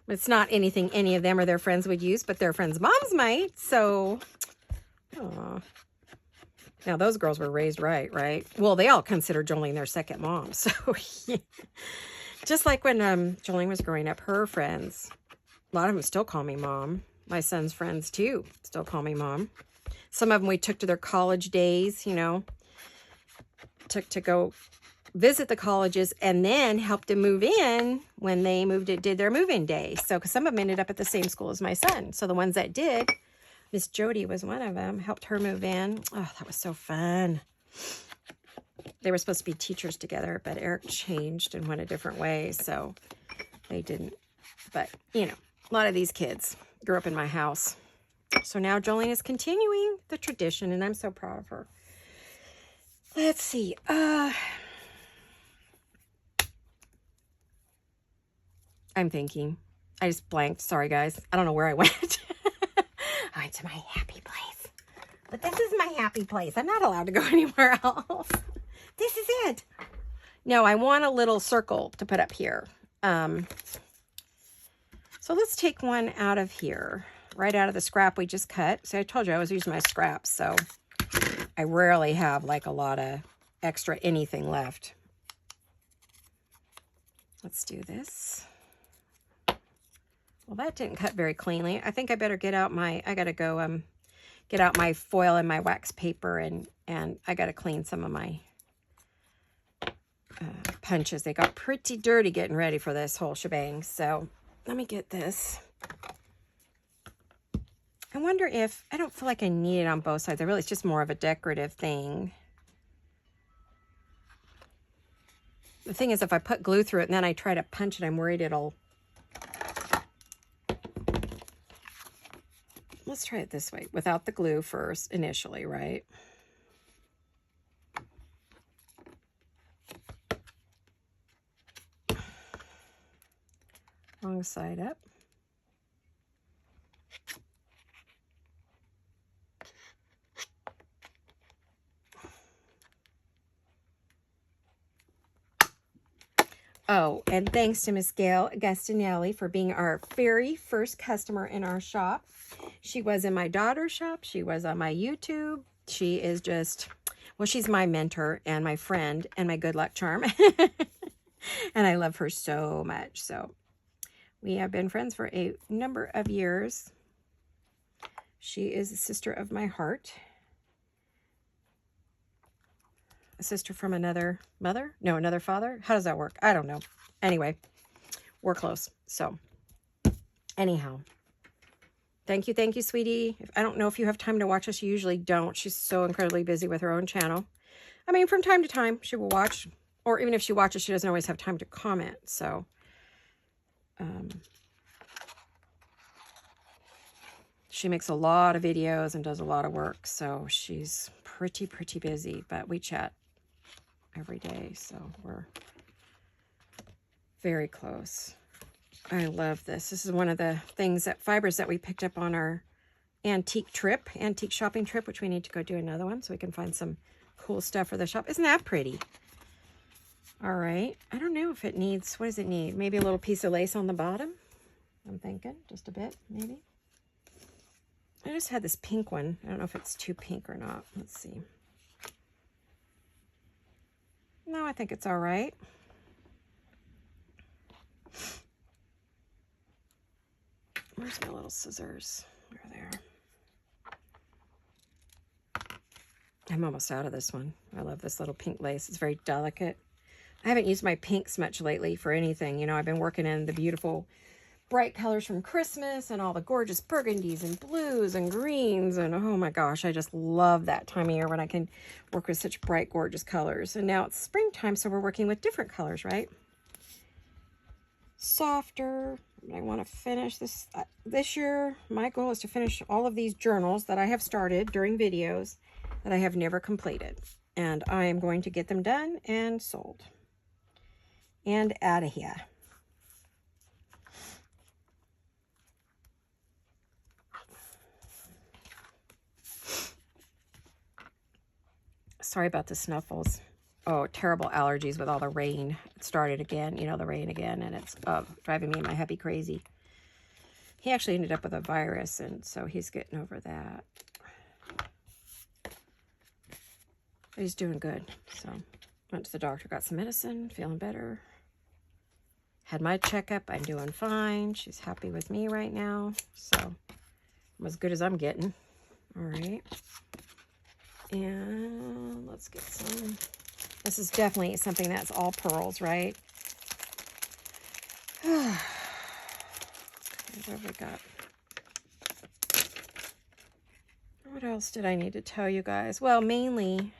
It's not anything any of them or their friends would use, but their friends' moms might. So, aw. Now, those girls were raised right? Well, they all consider Jolene their second mom. So, yeah. Just like when Jolene was growing up, her friends, a lot of them still call me Mom. My son's friends, too, still call me Mom. Some of them we took to their college days, you know, took to go visit the colleges and then helped them move in when they did their move-in day. So, because some of them ended up at the same school as my son. So, the ones that did, Miss Jody was one of them, helped her move in. Oh, that was so fun. They were supposed to be teachers together, but Eric changed and went a different way, so they didn't. But, you know, a lot of these kids grew up in my house. So now Jolene is continuing the tradition, and I'm so proud of her. Let's see. I'm thinking. I just blanked. Sorry, guys. I don't know where I went. I went to my happy place. But this is my happy place. I'm not allowed to go anywhere else. This is it. No, I want a little circle to put up here. So let's take one out of here, right out of the scrap we just cut. So I told you I was using my scraps, so I rarely have like a lot of extra anything left. Let's do this. Well, that didn't cut very cleanly. I think I better get out my, I got to go get out my foil and my wax paper, and I got to clean some of my punches. They got pretty dirty getting ready for this whole shebang. So let me get this. I wonder if, I don't feel like I need it on both sides. It's just more of a decorative thing. The thing is, if I put glue through it and then I try to punch it, I'm worried it'll... Let's try it this way, without the glue first, initially, right? Wrong side up. Oh, and thanks to Miss Gail Agostinelli for being our very first customer in our shop. She was in my daughter's shop. She was on my YouTube. She is just, well, she's my mentor and my friend and my good luck charm. And I love her so much. So we have been friends for a number of years. She is a sister of my heart. A sister from another mother? No, another father? How does that work? I don't know. Anyway, we're close. So, anyhow. Thank you, sweetie. I don't know if you have time to watch us. You usually don't. She's so incredibly busy with her own channel. I mean, from time to time, she will watch. Or even if she watches, she doesn't always have time to comment. So, she makes a lot of videos and does a lot of work. So, she's pretty busy. But we chat every day. So, we're very close. I love this. This is one of the fibers that we picked up on our antique shopping trip, which we need to go do another one so we can find some cool stuff for the shop. Isn't that pretty? All right. I don't know if it needs, what does it need? Maybe a little piece of lace on the bottom? I'm thinking just a bit, maybe. I just had this pink one. I don't know if it's too pink or not. Let's see. No, I think it's all right. Where's my little scissors? They're there. I'm almost out of this one. I love this little pink lace. It's very delicate. I haven't used my pinks much lately for anything. You know, I've been working in the beautiful bright colors from Christmas and all the gorgeous burgundies and blues and greens. And oh my gosh, I just love that time of year when I can work with such bright, gorgeous colors. And now it's springtime, so we're working with different colors, right? Softer. I want to finish this. This year, my goal is to finish all of these journals that I have started during videos that I have never completed. And I am going to get them done and sold. And out of here. Sorry about the snuffles. Oh, terrible allergies with all the rain. It started again, you know, the rain again, and it's driving me and my hubby crazy. He actually ended up with a virus, and so he's getting over that. He's doing good. So went to the doctor, got some medicine, feeling better. Had my checkup. I'm doing fine. She's happy with me right now. So I'm as good as I'm getting. All right. And let's get some. This is definitely something that's all pearls, right? What have we got? What else did I need to tell you guys? Well, mainly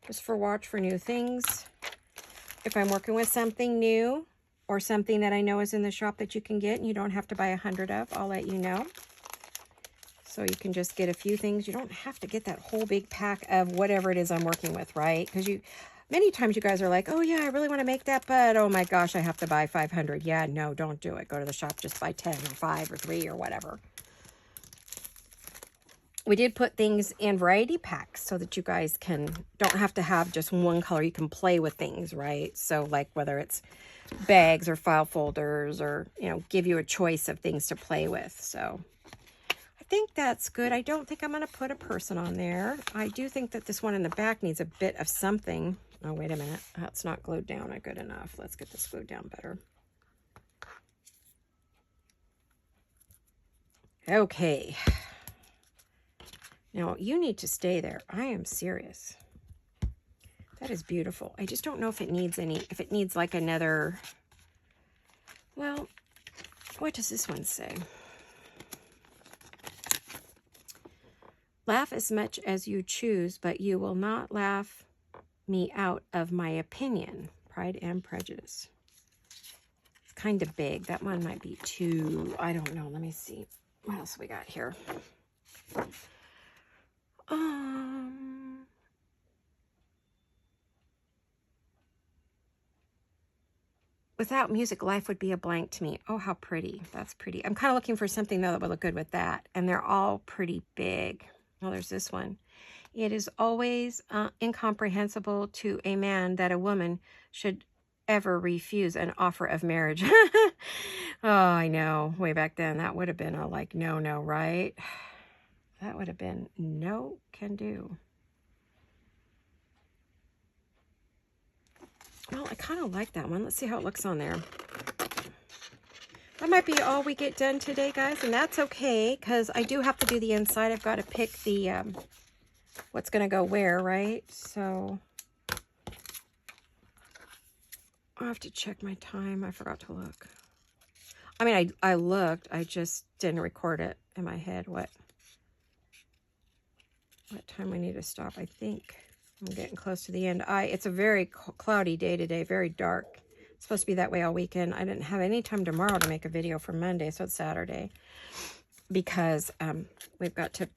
just for watch for new things. If I'm working with something new or something that I know is in the shop that you can get and you don't have to buy 100 of, I'll let you know. So you can just get a few things. You don't have to get that whole big pack of whatever it is I'm working with, right? Because many times you guys are like, oh yeah, I really want to make that, but oh my gosh, I have to buy 500. Yeah, no, don't do it. Go to the shop, just buy 10 or 5 or 3 or whatever. We did put things in variety packs so that you guys don't have to have just one color. You can play with things, right? So like whether it's bags or file folders or, you know, give you a choice of things to play with. So I think that's good. I don't think I'm going to put a person on there. I do think that this one in the back needs a bit of something. Oh, wait a minute. That's not glued down good enough. Let's get this glued down better. Okay. Now, you need to stay there. I am serious. That is beautiful. I just don't know if it needs if it needs like another, well, what does this one say? Laugh as much as you choose, but you will not laugh me out of my opinion. Pride and Prejudice. It's kind of big. That one might be too, I don't know. Let me see. What else we got here? Without music, life would be a blank to me. Oh, how pretty. That's pretty. I'm kind of looking for something, though, that would look good with that. And they're all pretty big. Oh, there's this one. It is always incomprehensible to a man that a woman should ever refuse an offer of marriage. Oh, I know. Way back then, that would have been a like, no, right? That would have been no can do. Well, I kind of like that one. Let's see how it looks on there. That might be all we get done today, guys, and that's okay, because I do have to do the inside. I've got to pick the, what's going to go where, right? So, I'll have to check my time. I forgot to look. I mean, I looked. I just didn't record it in my head what time we need to stop. I think I'm getting close to the end. It's a very cloudy day today, very dark. It's supposed to be that way all weekend. I didn't have any time tomorrow to make a video for Monday, so it's Saturday. Because we've got to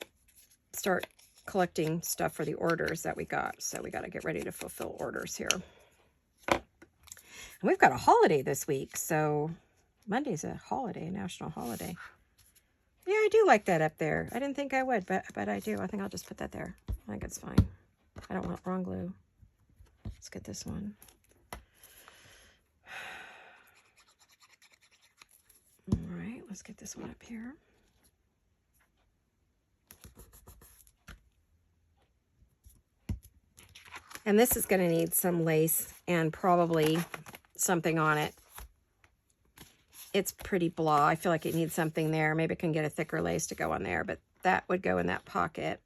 start collecting stuff for the orders that we got. So we got to get ready to fulfill orders here. And we've got a holiday this week, so Monday's a holiday, a national holiday. Yeah, I do like that up there. I didn't think I would, but I do. I think I'll just put that there. I think it's fine. I don't want wrong glue. Let's get this one. All right, let's get this one up here. And this is going to need some lace and probably something on it. It's pretty blah. I feel like it needs something there. Maybe I can get a thicker lace to go on there, but that would go in that pocket.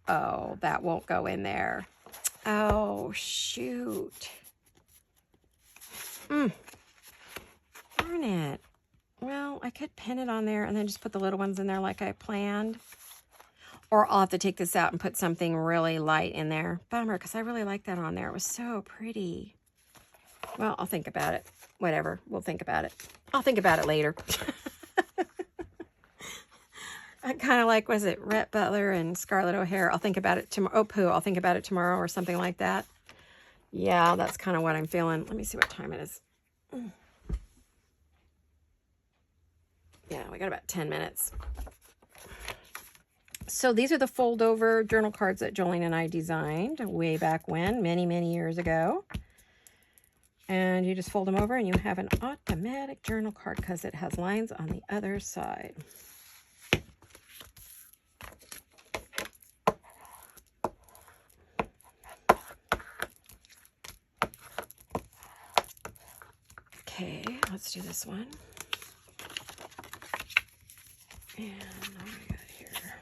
Oh, that won't go in there. Oh, shoot. Darn it. Well, I could pin it on there and then just put the little ones in there like I planned. Or I'll have to take this out and put something really light in there. Bummer, because I really like that on there. It was so pretty. Well, I'll think about it. Whatever. We'll think about it. I'll think about it later. I kind of like, was it Rhett Butler and Scarlett O'Hara? I'll think about it tomorrow. Oh, Pooh, I'll think about it tomorrow or something like that. Yeah, that's kind of what I'm feeling. Let me see what time it is. Yeah, we got about 10 minutes. So these are the fold-over journal cards that Jolene and I designed way back when, many, many years ago. And you just fold them over and you have an automatic journal card because it has lines on the other side. Okay, let's do this one. And what do we got here?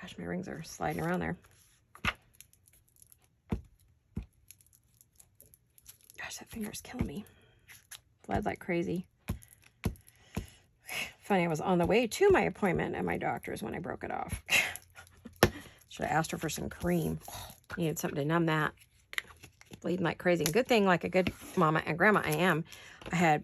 Gosh, my rings are sliding around there. Gosh, that finger's killing me. Bled like crazy. Funny, I was on the way to my appointment at my doctor's when I broke it off. Should have asked her for some cream. Needed something to numb that. Bleeding like crazy. And good thing, like a good mama and grandma I am, I had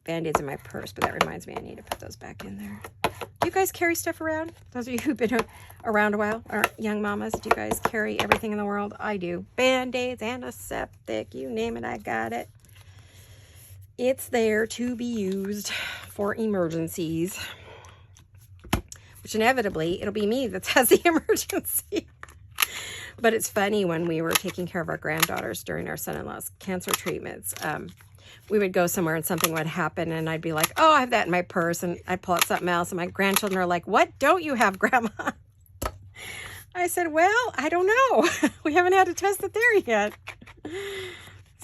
Band-Aids in my purse, but that reminds me I need to put those back in there. Do you guys carry stuff around? Those of you who've been around a while, or young mamas, do you guys carry everything in the world? I do. Band-Aids, antiseptic, you name it, I got it. It's there to be used for emergencies. Which inevitably, it'll be me that has the emergency. But it's funny, when we were taking care of our granddaughters during our son-in-law's cancer treatments, we would go somewhere and something would happen and I'd be like, oh, I have that in my purse, and I'd pull out something else and my grandchildren are like, what don't you have, Grandma? I said, well, I don't know. We haven't had to test it there yet.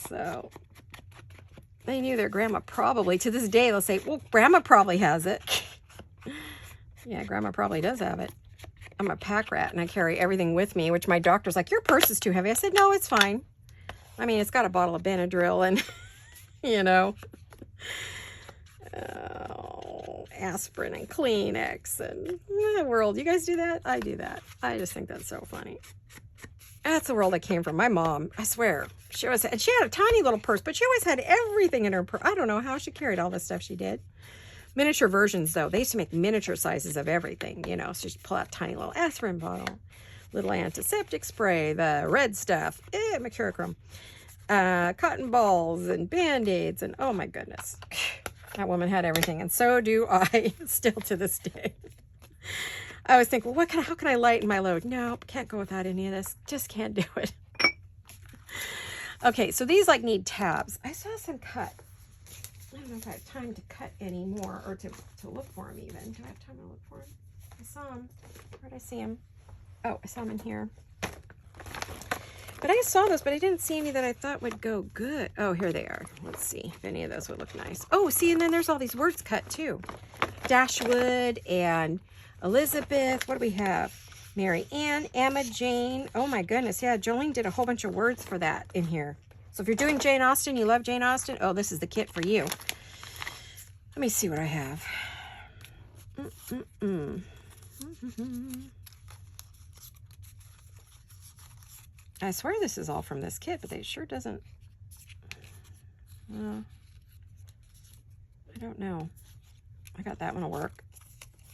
So they knew their grandma probably, to this day, they'll say, well, Grandma probably has it. Yeah, Grandma probably does have it. I'm a pack rat and I carry everything with me, which my doctor's like, your purse is too heavy. I said, no, it's fine. I mean, it's got a bottle of Benadryl and, you know, aspirin and Kleenex and the world. You guys do that? I do that. I just think that's so funny. That's the world I came from. My mom, I swear, she always had, and she had a tiny little purse, but she always had everything in her purse. I don't know how she carried all this stuff she did. Miniature versions, though. They used to make miniature sizes of everything, you know. So she'd pull out a tiny little aspirin bottle, little antiseptic spray, the red stuff, mercurochrome, cotton balls and Band-Aids, and oh my goodness. That woman had everything, and so do I, still to this day. I always think, well, how can I lighten my load? Nope, can't go without any of this. Just can't do it. Okay, so these like need tabs. I saw some cut. I don't know if I have time to cut any more, or to look for them even. Do I have time to look for them? I saw them. Where'd I see them? Oh, I saw them in here. But I saw those, but I didn't see any that I thought would go good. Oh, here they are. Let's see if any of those would look nice. Oh, see, and then there's all these words cut too. Dashwood and Elizabeth. What do we have? Mary Ann, Emma Jane. Oh my goodness. Yeah, Jolene did a whole bunch of words for that in here. So if you're doing Jane Austen, you love Jane Austen, oh, this is the kit for you. Let me see what I have. I swear this is all from this kit, but it sure doesn't. I don't know. I got that one to work.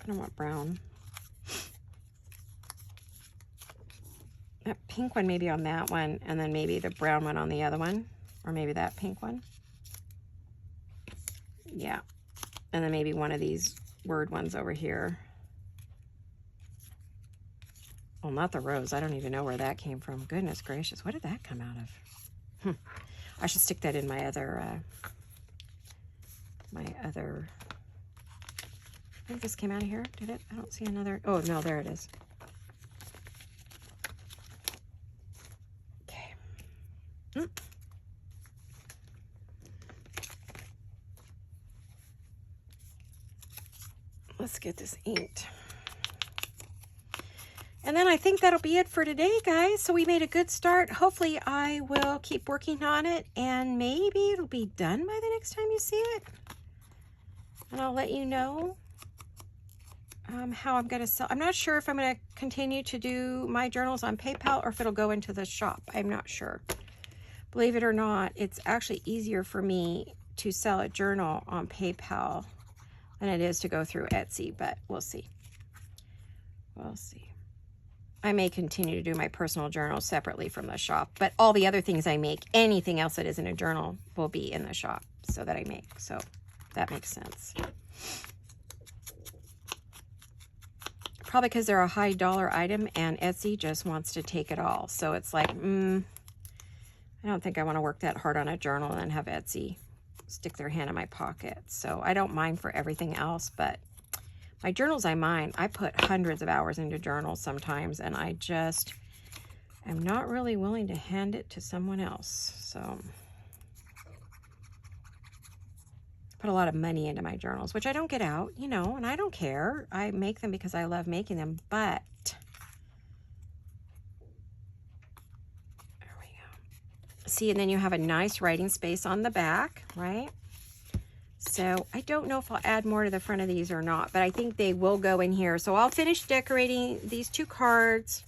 I don't want brown. That pink one maybe on that one, and then maybe the brown one on the other one, or maybe that pink one. Yeah, and then maybe one of these word ones over here. Well, not the rose. I don't even know where that came from. Goodness gracious, what did that come out of? I should stick that in my other, I think this came out of here. Did it? I don't see another. Oh, no, there it is. Let's get this inked. And then I think that'll be it for today, guys. So we made a good start. Hopefully I will keep working on it, and maybe it'll be done by the next time you see it. And I'll let you know how I'm going to sell. I'm not sure if I'm going to continue to do my journals on PayPal or if it'll go into the shop. I'm not sure. Believe it or not, it's actually easier for me to sell a journal on PayPal than it is to go through Etsy, but we'll see. We'll see. I may continue to do my personal journals separately from the shop, but all the other things I make, anything else that isn't a journal, will be in the shop so that I make. So that makes sense. Probably because they're a high dollar item and Etsy just wants to take it all. So it's like, I don't think I want to work that hard on a journal and then have Etsy stick their hand in my pocket. So I don't mind for everything else, but my journals I mind. I put hundreds of hours into journals sometimes, and I just am not really willing to hand it to someone else. So put a lot of money into my journals, which I don't get out, you know, and I don't care. I make them because I love making them, but there we go. See, and then you have a nice writing space on the back, right? So I don't know if I'll add more to the front of these or not, but I think they will go in here. So I'll finish decorating these 2 cards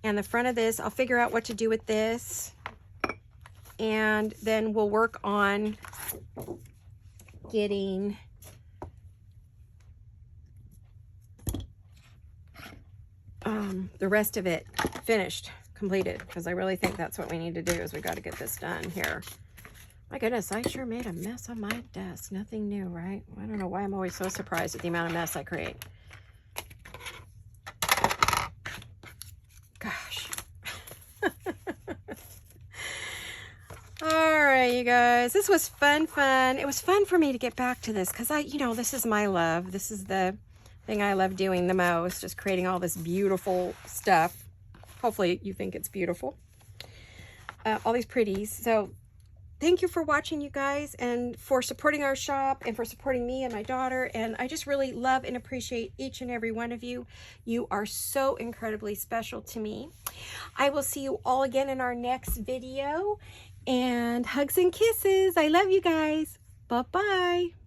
and the front of this. I'll figure out what to do with this, and then we'll work on getting the rest of it finished, completed, because I really think that's what we need to do, is we got to get this done here. My goodness, I sure made a mess on my desk. Nothing new, right? I don't know why I'm always so surprised at the amount of mess I create. Gosh. All right, you guys, this was fun. It was fun for me to get back to this because you know, this is my love. This is the thing I love doing the most, just creating all this beautiful stuff. Hopefully you think it's beautiful. All these pretties. So thank you for watching, you guys, and for supporting our shop and for supporting me and my daughter. And I just really love and appreciate each and every one of you. You are so incredibly special to me. I will see you all again in our next video. And hugs and kisses. I love you guys. Bye-bye.